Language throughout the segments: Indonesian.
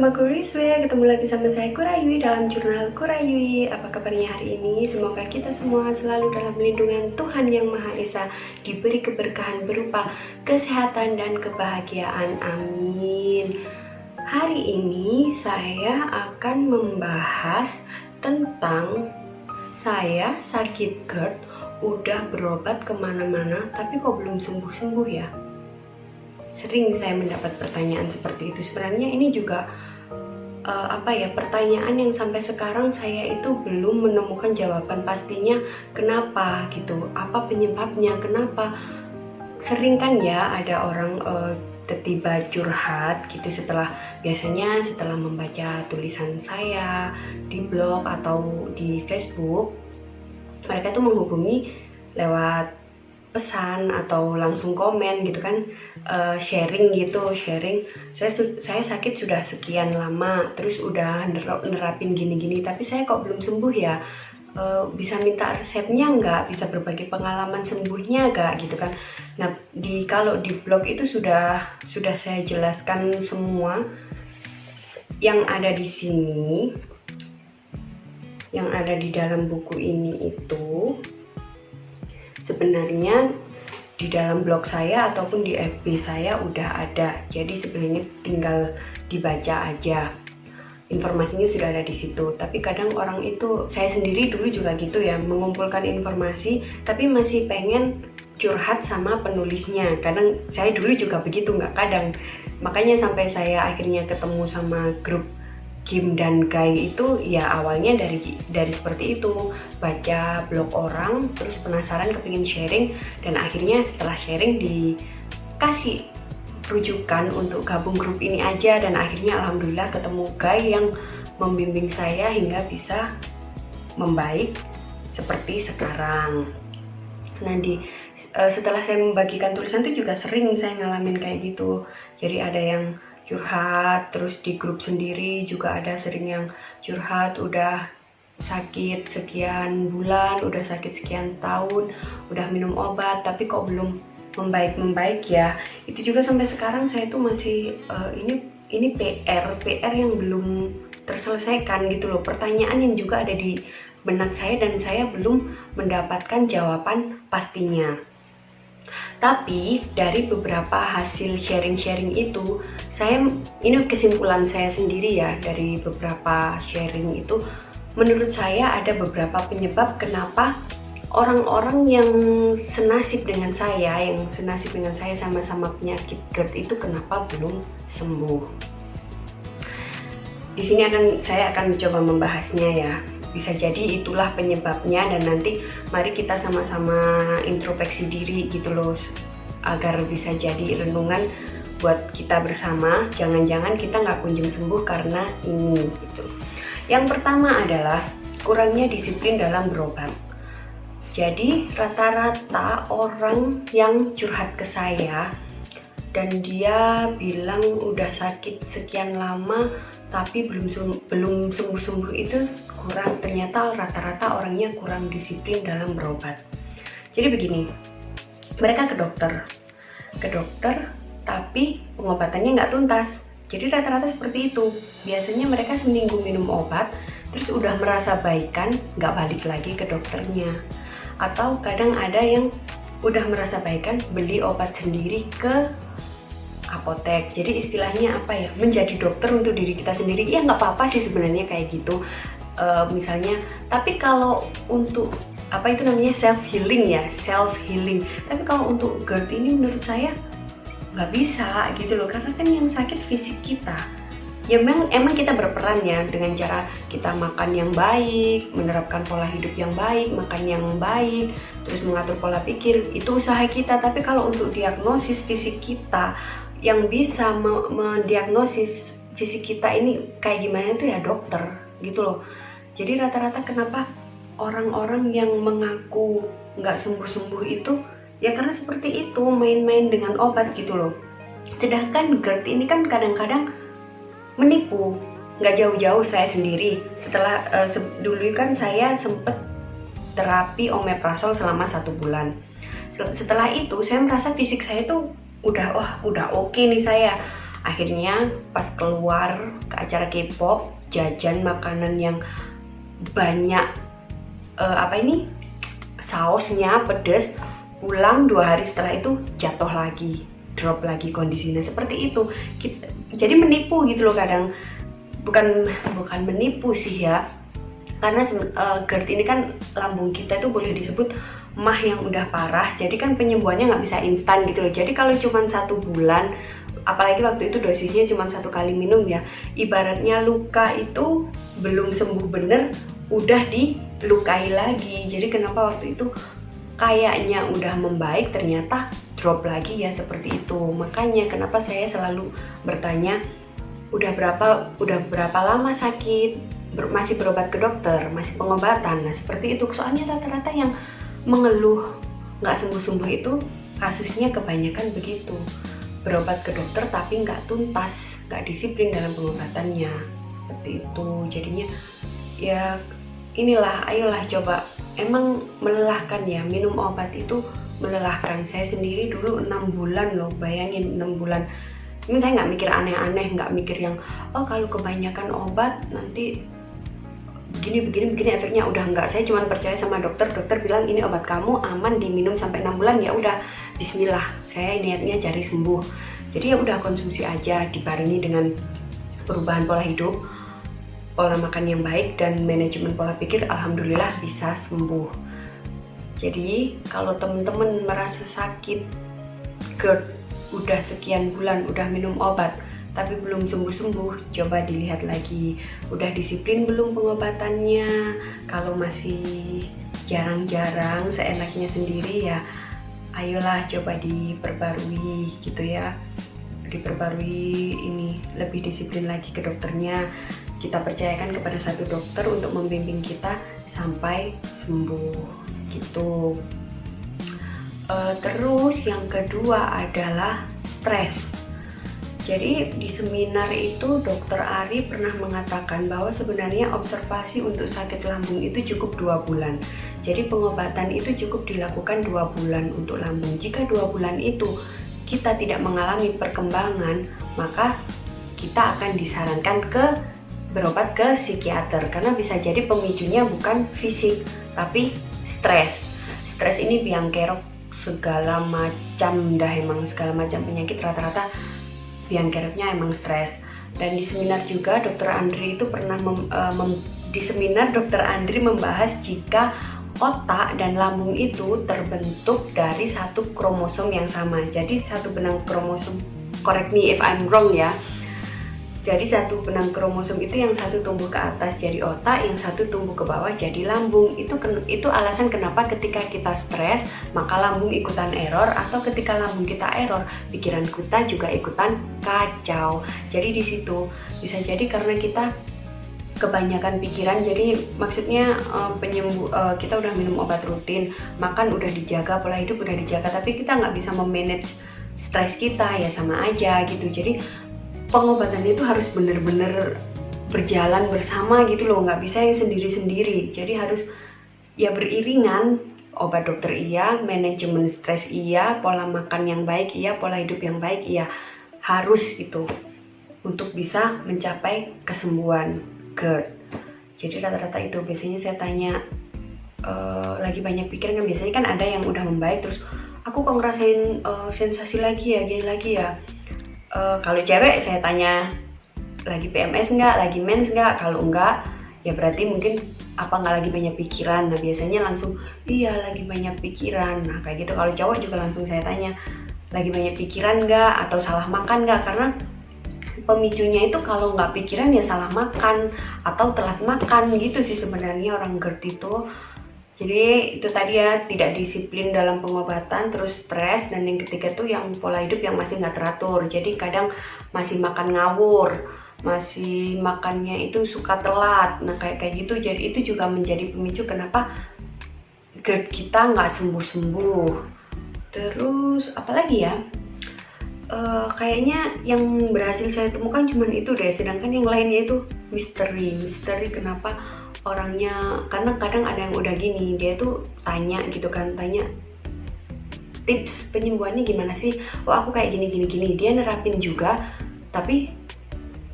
Assalamualaikum, aku Rizwe. Ketemu lagi sama saya Kurayui dalam jurnal Kurayui. Apa kabarnya hari ini? Semoga kita semua selalu dalam lindungan Tuhan Yang Maha Esa, diberi keberkahan berupa kesehatan dan kebahagiaan. Amin. Hari ini saya akan membahas tentang saya sakit GERD, udah berobat kemana-mana tapi kok belum sembuh-sembuh ya. Sering saya mendapat pertanyaan seperti itu. Sebenarnya ini juga pertanyaan yang sampai sekarang saya itu belum menemukan jawaban pastinya kenapa gitu, apa penyebabnya, kenapa. Sering kan ya ada orang tiba curhat gitu biasanya setelah membaca tulisan saya di blog atau di Facebook. Mereka tuh menghubungi lewat pesan atau langsung komen gitu kan, sharing saya sakit sudah sekian lama, terus udah nerapin gini-gini tapi saya kok belum sembuh ya, bisa minta resepnya nggak, bisa berbagi pengalaman sembuhnya nggak gitu kan. Nah kalau di blog itu sudah saya jelaskan semua yang ada di sini, yang ada di dalam buku ini itu sebenarnya di dalam blog saya ataupun di FB saya udah ada. Jadi sebenarnya tinggal dibaca aja. Informasinya sudah ada di situ. Tapi kadang orang itu, saya sendiri dulu juga gitu ya, mengumpulkan informasi tapi masih pengen curhat sama penulisnya. Kadang saya dulu juga begitu, nggak kadang. Makanya sampai saya akhirnya ketemu sama grup Kim dan Guy itu ya awalnya dari seperti itu, baca blog orang terus penasaran kepingin sharing, dan akhirnya setelah sharing dikasih rujukan untuk gabung grup ini aja, dan akhirnya alhamdulillah ketemu Guy yang membimbing saya hingga bisa membaik seperti sekarang. Nah setelah saya membagikan tulisan itu juga sering saya ngalamin kayak gitu. Jadi ada yang curhat, terus di grup sendiri juga ada sering yang curhat udah sakit sekian bulan, udah sakit sekian tahun, udah minum obat tapi kok belum membaik ya. Itu juga sampai sekarang saya tuh masih ini PR yang belum terselesaikan gitu loh, pertanyaan yang juga ada di benak saya dan saya belum mendapatkan jawaban pastinya. Tapi dari beberapa hasil sharing itu, ini kesimpulan saya sendiri ya, dari beberapa sharing itu, menurut saya ada beberapa penyebab kenapa orang-orang yang senasib dengan saya sama-sama penyakit GERD itu kenapa belum sembuh. Di sini saya akan mencoba membahasnya ya. Bisa jadi itulah penyebabnya, dan nanti mari kita sama-sama introspeksi diri gitu loh, agar bisa jadi renungan buat kita bersama. Jangan-jangan kita nggak kunjung sembuh karena ini gitu. Yang pertama adalah kurangnya disiplin dalam berobat. Jadi rata-rata orang yang curhat ke saya dan dia bilang udah sakit sekian lama tapi belum sembuh-sembuh itu ternyata rata-rata orangnya kurang disiplin dalam berobat. Jadi begini, mereka ke dokter tapi pengobatannya nggak tuntas. Jadi rata-rata seperti itu. Biasanya mereka seminggu minum obat terus udah merasa baikan, nggak balik lagi ke dokternya. Atau kadang ada yang udah merasa baikan beli obat sendiri ke apotek. Jadi istilahnya menjadi dokter untuk diri kita sendiri. Ya nggak apa-apa sih sebenarnya kayak gitu. Misalnya, tapi kalau untuk self healing. Tapi kalau untuk GERD ini menurut saya nggak bisa gitu loh, karena kan yang sakit fisik kita. Ya emang kita berperan ya dengan cara kita makan yang baik, menerapkan pola hidup yang baik, makan yang baik, terus mengatur pola pikir, itu usaha kita. Tapi kalau untuk diagnosis fisik kita, yang bisa mendiagnosis fisik kita ini kayak gimana itu ya dokter gitu loh. Jadi rata-rata kenapa orang-orang yang mengaku nggak sembuh-sembuh itu ya karena seperti itu, main-main dengan obat gitu loh. Sedangkan GERD ini kan kadang-kadang menipu. Nggak jauh-jauh saya sendiri, setelah dulu kan saya sempet terapi omeprazol selama 1 bulan. Setelah itu saya merasa fisik saya tuh udah oke nih saya. Akhirnya pas keluar ke acara K-pop, jajan makanan yang banyak sausnya pedas, pulang 2 hari setelah itu jatuh lagi, drop lagi kondisinya seperti itu. Jadi menipu gitu loh kadang, bukan menipu sih ya, karena GERD ini kan lambung kita itu boleh disebut mah yang udah parah, jadi kan penyembuhannya nggak bisa instan gitu loh. Jadi kalau cuma 1 bulan, apalagi waktu itu dosisnya cuma 1 kali minum ya, ibaratnya luka itu belum sembuh bener udah dilukai lagi. Jadi kenapa waktu itu kayaknya udah membaik ternyata drop lagi ya, seperti itu. Makanya kenapa saya selalu bertanya, udah berapa lama sakit, masih berobat ke dokter, masih pengobatan. Nah seperti itu, soalnya rata-rata yang mengeluh nggak sembuh-sembuh itu kasusnya kebanyakan begitu, berobat ke dokter tapi nggak tuntas, nggak disiplin dalam pengobatannya, seperti itu. Jadinya ya inilah, ayolah coba, emang melelahkan ya, minum obat itu melelahkan. Saya sendiri dulu 6 bulan loh, bayangin 6 bulan. Ini saya nggak mikir aneh-aneh, nggak mikir yang kalau kebanyakan obat nanti begini efeknya, udah enggak. Saya cuma percaya sama dokter bilang ini obat kamu aman diminum sampai 6 bulan, ya udah bismillah, saya niatnya cari sembuh. Jadi ya udah konsumsi aja, dibarengi dengan perubahan pola hidup, pola makan yang baik, dan manajemen pola pikir, alhamdulillah bisa sembuh. Jadi kalau teman-teman merasa sakit GERD udah sekian bulan, udah minum obat tapi belum sembuh-sembuh, coba dilihat lagi, udah disiplin belum pengobatannya. Kalau masih jarang-jarang seenaknya sendiri ya ayolah coba diperbarui gitu ya, diperbarui ini, lebih disiplin lagi ke dokternya. Kita percayakan kepada satu dokter untuk membimbing kita sampai sembuh gitu. Terus yang kedua adalah stres. Jadi di seminar itu Dr. Ari pernah mengatakan bahwa sebenarnya observasi untuk sakit lambung itu cukup 2 bulan. Jadi pengobatan itu cukup dilakukan 2 bulan untuk lambung. Jika 2 bulan itu kita tidak mengalami perkembangan, maka kita akan disarankan berobat ke psikiater, karena bisa jadi pemicunya bukan fisik tapi stres. Stres ini biang kerok segala macam penyakit, rata-rata biang keroknya emang stres. Dan di seminar juga Dr. Andri itu pernah di seminar Dr. Andri membahas jika otak dan lambung itu terbentuk dari satu kromosom yang sama. Jadi satu benang kromosom, correct me if I'm wrong ya. Jadi satu benang kromosom itu yang satu tumbuh ke atas jadi otak, yang satu tumbuh ke bawah jadi lambung. Itu alasan kenapa ketika kita stres maka lambung ikutan error, atau ketika lambung kita error pikiran kita juga ikutan kacau. Jadi di situ bisa jadi karena kita kebanyakan pikiran. Jadi maksudnya kita udah minum obat rutin, makan udah dijaga, pola hidup udah dijaga, tapi kita nggak bisa memanage stres kita, ya sama aja gitu. Jadi pengobatannya itu harus bener-bener berjalan bersama gitu loh, nggak bisa yang sendiri-sendiri. Jadi harus ya beriringan, obat dokter iya, manajemen stres iya, pola makan yang baik iya, pola hidup yang baik iya, harus itu untuk bisa mencapai kesembuhan GERD. Jadi rata-rata itu biasanya saya tanya, lagi banyak pikiran kan, biasanya kan ada yang udah membaik terus aku kok ngerasain sensasi lagi ya, gini lagi ya. Kalau cewek saya tanya, lagi PMS enggak, lagi mens enggak? Kalau enggak, ya berarti mungkin nggak lagi banyak pikiran. Nah biasanya langsung, iya lagi banyak pikiran. Nah kayak gitu. Kalau cowok juga langsung saya tanya, lagi banyak pikiran enggak? Atau salah makan enggak? Karena pemicunya itu kalau nggak pikiran ya salah makan atau telat makan gitu sih sebenarnya orang GERD itu. Jadi itu tadi ya, tidak disiplin dalam pengobatan, terus stres, dan yang ketiga tuh yang pola hidup yang masih nggak teratur. Jadi kadang masih makan ngawur, masih makannya itu suka telat. Nah kayak gitu, jadi itu juga menjadi pemicu kenapa GERD kita nggak sembuh-sembuh. Terus apalagi ya? Kayaknya yang berhasil saya temukan cuman itu deh, sedangkan yang lainnya itu misteri kenapa orangnya. Karena kadang ada yang udah gini, dia tuh tanya gitu kan, tanya tips penyembuhannya gimana sih, aku kayak gini, dia nerapin juga tapi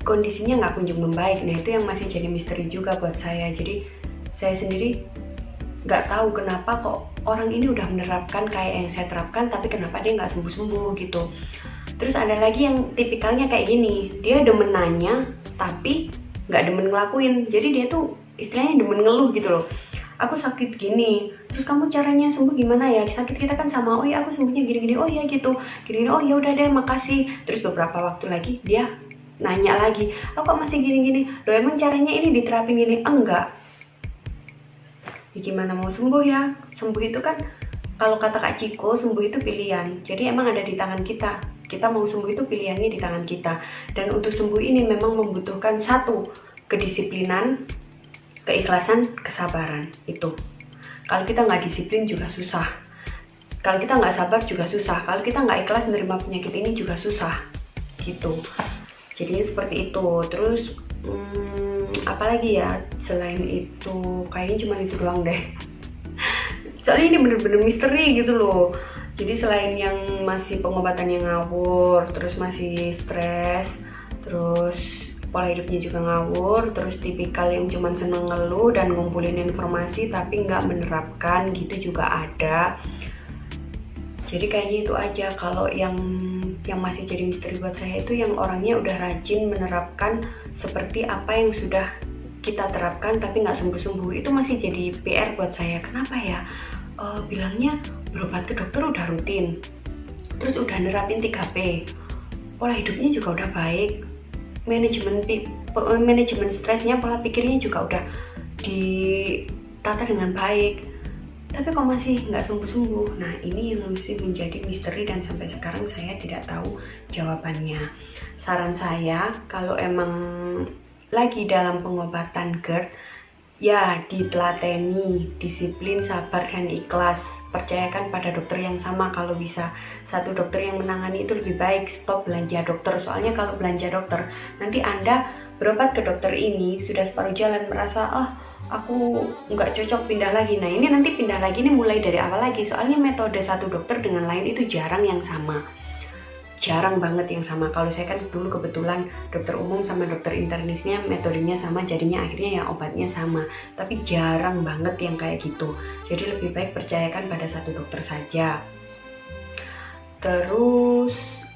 kondisinya nggak kunjung membaik. Nah itu yang masih jadi misteri juga buat saya. Jadi saya sendiri nggak tahu kenapa kok orang ini udah menerapkan kayak yang saya terapkan, tapi kenapa dia nggak sembuh-sembuh gitu. Terus ada lagi yang tipikalnya kayak gini, dia demen nanya tapi nggak demen ngelakuin. Jadi dia tuh istilahnya demen ngeluh gitu loh. Aku sakit gini, terus kamu caranya sembuh gimana ya? Sakit kita kan sama, oh ya aku sembuhnya gini-gini, oh ya gitu, gini-gini, oh ya udah deh makasih. Terus beberapa waktu lagi dia nanya lagi, oh kok masih gini-gini? Loh emang caranya ini diterapin gini? Enggak. Ya, gimana mau sembuh ya? Sembuh itu kan kalau kata Kak Ciko, sembuh itu pilihan. Jadi emang ada di tangan kita. Kita mau sembuh itu pilihannya di tangan kita. Dan untuk sembuh ini memang membutuhkan satu, kedisiplinan, keikhlasan, kesabaran. Itu. Kalau kita nggak disiplin juga susah. Kalau kita nggak sabar juga susah. Kalau kita nggak ikhlas menerima penyakit ini juga susah. Gitu. Jadinya seperti itu. Terus apalagi ya selain itu, kayaknya cuma itu doang deh. Soalnya ini bener-bener misteri gitu loh. Jadi selain yang masih pengobatan yang ngawur, terus masih stres, terus pola hidupnya juga ngawur, terus tipikal yang cuma seneng ngeluh dan ngumpulin informasi tapi nggak menerapkan gitu juga ada. Jadi kayaknya itu aja. Kalau yang masih jadi misteri buat saya itu yang orangnya udah rajin menerapkan seperti apa yang sudah kita terapkan tapi nggak sembuh-sembuh. Itu masih jadi PR buat saya. Kenapa ya? Bilangnya berobat ke dokter udah rutin, terus udah nerapin 3P, pola hidupnya juga udah baik, manajemen stresnya, pola pikirnya juga udah ditata dengan baik, tapi kok masih nggak sembuh-sembuh. Nah ini yang masih menjadi misteri dan sampai sekarang saya tidak tahu jawabannya. Saran saya kalau emang lagi dalam pengobatan GERD, ya ditelateni, disiplin, sabar, dan ikhlas. Percayakan pada dokter yang sama kalau bisa. Satu dokter yang menangani itu lebih baik. Stop belanja dokter. Soalnya kalau belanja dokter, nanti Anda berobat ke dokter ini sudah separuh jalan merasa, aku nggak cocok, pindah lagi. Nah ini nanti pindah lagi nih mulai dari awal lagi. Soalnya metode satu dokter dengan lain itu jarang yang sama. Jarang banget yang sama. Kalau saya kan dulu kebetulan dokter umum sama dokter internisnya metodenya sama, jadinya akhirnya ya obatnya sama. Tapi jarang banget yang kayak gitu. Jadi lebih baik percayakan pada satu dokter saja. Terus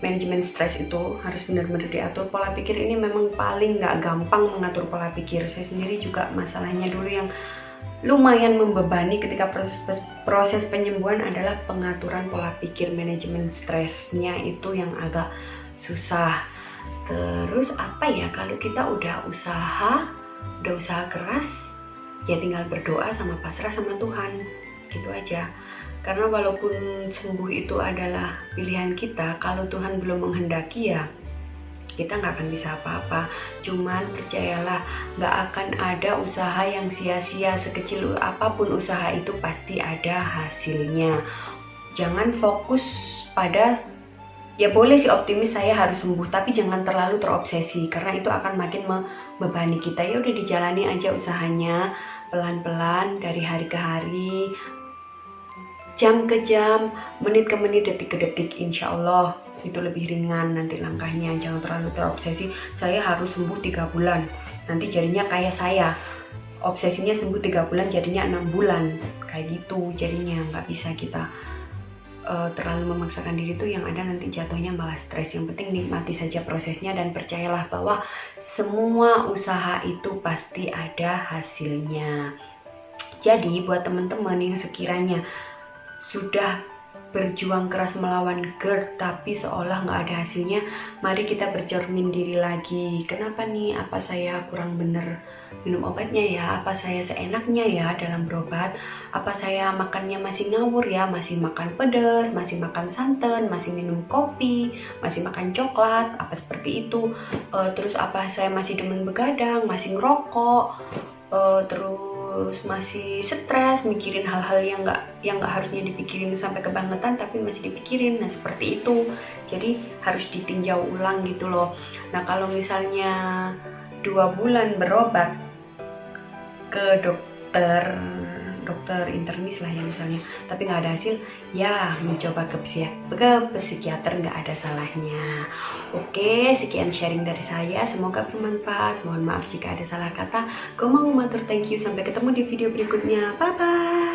manajemen stres itu harus benar-benar diatur. Pola pikir ini memang paling nggak gampang mengatur pola pikir. Saya sendiri juga masalahnya dulu yang lumayan membebani ketika proses penyembuhan adalah pengaturan pola pikir. Manajemen stresnya itu yang agak susah. Terus kalau kita udah usaha keras, ya tinggal berdoa sama pasrah sama Tuhan, gitu aja. Karena walaupun sembuh itu adalah pilihan kita, kalau Tuhan belum menghendaki ya kita nggak akan bisa apa-apa. Cuman percayalah, nggak akan ada usaha yang sia-sia. Sekecil apapun usaha itu pasti ada hasilnya. Jangan fokus pada, ya boleh sih optimis saya harus sembuh, tapi jangan terlalu terobsesi karena itu akan makin membebani kita. Ya udah dijalani aja usahanya pelan-pelan dari hari ke hari, jam ke jam, menit ke menit, detik ke detik. Insya Allah itu lebih ringan nanti langkahnya. Jangan terlalu terobsesi, saya harus sembuh 3 bulan. Nanti jadinya kayak saya, obsesinya sembuh 3 bulan jadinya 6 bulan. Kayak gitu jadinya, nggak bisa kita terlalu memaksakan diri tuh, yang ada nanti jatuhnya malah stres. Yang penting nikmati saja prosesnya dan percayalah bahwa semua usaha itu pasti ada hasilnya. Jadi buat teman-teman yang sekiranya sudah berjuang keras melawan GERD tapi seolah nggak ada hasilnya, mari kita bercermin diri lagi. Kenapa nih? Apa saya kurang bener minum obatnya ya? Apa saya seenaknya ya dalam berobat? Apa saya makannya masih ngawur ya? Masih makan pedas, masih makan santan, masih minum kopi, masih makan coklat, apa seperti itu? Terus apa saya masih demen begadang, masih ngerokok, terus masih stres mikirin hal-hal yang nggak harusnya dipikirin sampai kebangetan tapi masih dipikirin. Nah seperti itu, jadi harus ditinjau ulang gitu loh. Nah kalau misalnya 2 bulan berobat ke dokter dokter internis lah ya misalnya, tapi nggak ada hasil, ya mencoba ke psikiater nggak ada salahnya. Oke, sekian sharing dari saya, semoga bermanfaat. Mohon maaf jika ada salah kata. Gue mau matur thank you, sampai ketemu di video berikutnya. Bye bye.